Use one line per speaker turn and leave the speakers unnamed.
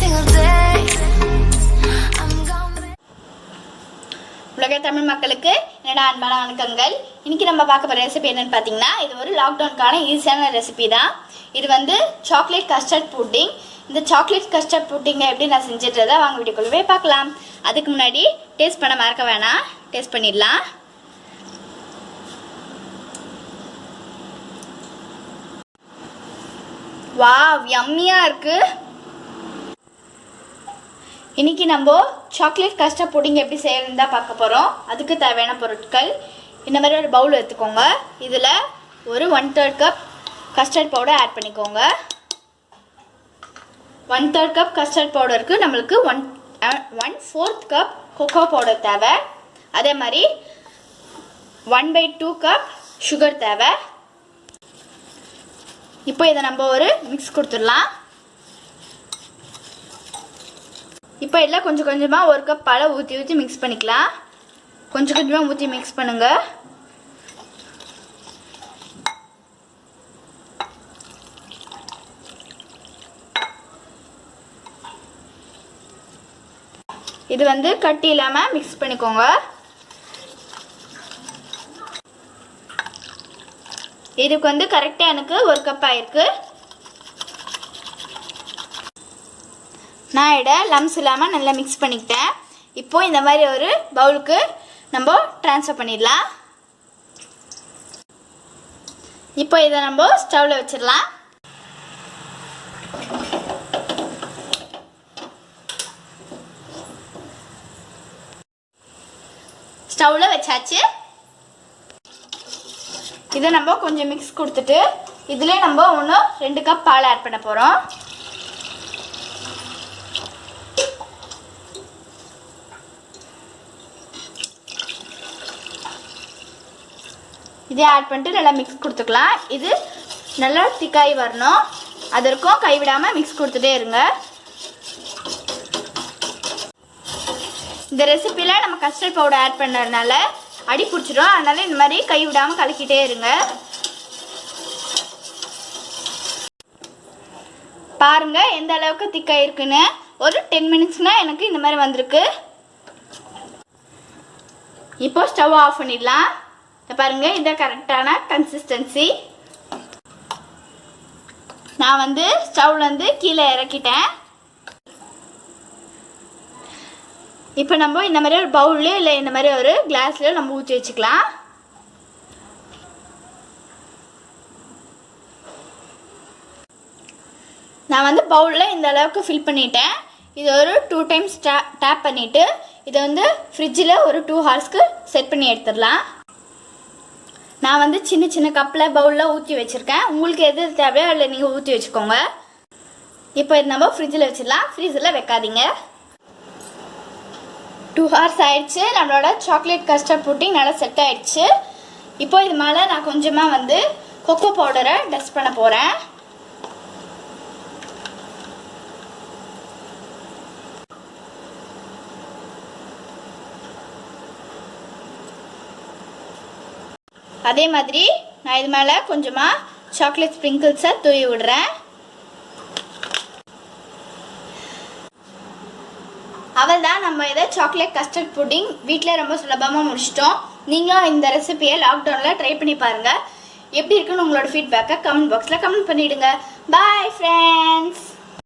single day.
உலக தமிழ் மக்களுக்கு என்னோட அன்பான வணக்கங்கள். இன்னைக்கு நம்ம பார்க்க போகிற ரெசிபி என்னன்னு பார்த்தீங்கன்னா, இது ஒரு லாக்டவுனுக்கான ஈஸியான ரெசிபி தான். இது வந்து சாக்லேட் கஸ்டர்ட் புட்டிங். இந்த சாக்லேட் கஸ்டர்ட் புட்டிங்கை எப்படி நான் செஞ்சுட்டதை வாங்க வீடியோக்குள்ளே போய் பார்க்கலாம். அதுக்கு முன்னாடி டேஸ்ட் பண்ண மறக்க வேணாம், டேஸ்ட் பண்ணிடலாம். வாவ், யம்மியாக இருக்குது. இன்றைக்கி நம்ம சாக்லேட் கஸ்டர்ட் புட்டிங் எப்படி செய்யறதுன்னு தான் பார்க்க போகிறோம். அதுக்கு தேவையான பொருட்கள் இந்த மாதிரி ஒரு பவுல் எடுத்துக்கோங்க. இதில் ஒரு 1/3 கப் கஸ்டர்ட் பவுடர் ஆட் பண்ணிக்கோங்க. 1/3 கப் கஸ்டர்ட் பவுடருக்கு நம்மளுக்கு 1/4 கப் கொக்கோ பவுடர் தேவை. அதே மாதிரி 1/2 கப் சுகர் தேவை. இப்போ இதை நம்ம ஒரு மிக்ஸ் கொடுத்துடலாம். இப்போ எல்லாம் கொஞ்சம் கொஞ்சமாக 1 கப் பாலை ஊற்றி மிக்ஸ் பண்ணிக்கலாம். கொஞ்சம் கொஞ்சமாக ஊற்றி மிக்ஸ் பண்ணுங்க. இது வந்து கட்டி இல்லாமல் மிக்ஸ் பண்ணிக்கோங்க. இதுக்கு வந்து கரெக்டாக எனக்கு 1 கப் ஆயிருக்கு. நான் இதை லம்ஸ் இல்லாமல் நல்லா மிக்ஸ் பண்ணிக்கிட்டேன். இப்போது இந்த மாதிரி ஒரு பவுலுக்கு நம்ம ட்ரான்ஸ்ஃபர் பண்ணிடலாம். இப்போ இதை நம்ம ஸ்டவ்வில் வச்சிடலாம். ஸ்டவ்வில் வச்சாச்சு. இதை நம்ம கொஞ்சம் மிக்ஸ் கொடுத்துட்டு இதில் நம்ம 2 கப் பால் ஆட் பண்ண போகிறோம். இதை ஆட் பண்ணிட்டு நல்லா மிக்ஸ் கொடுத்துக்கலாம். இது நல்லா திக்காய் வரணும், அதற்கும் கைவிடாமல் மிக்ஸ் கொடுத்துட்டே இருங்க. இந்த ரெசிப்பியில் நம்ம கஸ்டர்ட் பவுடர் ஆட் பண்ணுறதுனால அடி பிடிச்சிடும். அதனால இந்த மாதிரி கைவிடாமல் கலக்கிட்டே இருங்க. பாருங்க எந்த அளவுக்கு திக்காய் இருக்குன்னு. ஒரு 10 மினிட்ஸ்னா எனக்கு இந்த மாதிரி வந்திருக்கு. இப்போ ஸ்டவ் ஆஃப் பண்ணிடலாம். பாருங்க, இதை கரெக்டான கன்சிஸ்டன்சி. நான் வந்து ஸ்டவ்லேருந்து கீழே இறக்கிட்டேன். இப்போ நம்ம இந்த மாதிரி ஒரு பவுல்ல இல்லை இந்த மாதிரி ஒரு கிளாஸ்ல நம்ம ஊற்றி வச்சுக்கலாம். நான் வந்து பவுலில் இந்த அளவுக்கு ஃபில் பண்ணிட்டேன். இது ஒரு 2 டைம்ஸ் டேப் பண்ணிவிட்டு இதை வந்து ஃப்ரிட்ஜில் ஒரு 2 ஹவர்ஸ்க்கு செட் பண்ணி எடுத்துடலாம். நான் வந்து சின்ன சின்ன கப்பில் பவுலில் ஊற்றி வச்சுருக்கேன். உங்களுக்கு எது தேவையோ அதில் நீங்கள் ஊற்றி வச்சுக்கோங்க. இப்போ இது நம்ம ஃப்ரிட்ஜில் வச்சிடலாம். ஃப்ரீசரில் வைக்காதீங்க. 2 ஹவர்ஸ் ஆயிடுச்சு. நம்மளோட சாக்லேட் கஸ்டர்ட் புட்டிங் நல்லா செட் ஆயிடுச்சு. இப்போ இது மேலே நான் கொஞ்சமாக வந்து கொக்கோ பவுடரை டஸ்ட் பண்ண போகிறேன். அதே மாதிரி நான் இது மேலே கொஞ்சமாக சாக்லேட் ஸ்ப்ரிங்கிள்ஸை தூவி விடுறேன். அவள்தான், நம்ம இதை சாக்லேட் கஸ்டர்ட் புட்டிங் வீட்டில் ரொம்ப சுலபமாக முடிச்சிட்டோம். நீங்களும் இந்த ரெசிபியை லாக்டவுனில் ட்ரை பண்ணி பாருங்கள். எப்படி இருக்குன்னு உங்களோட ஃபீட்பேக்கை கமெண்ட் பாக்ஸில் கமெண்ட் பண்ணிவிடுங்க. Bye friends.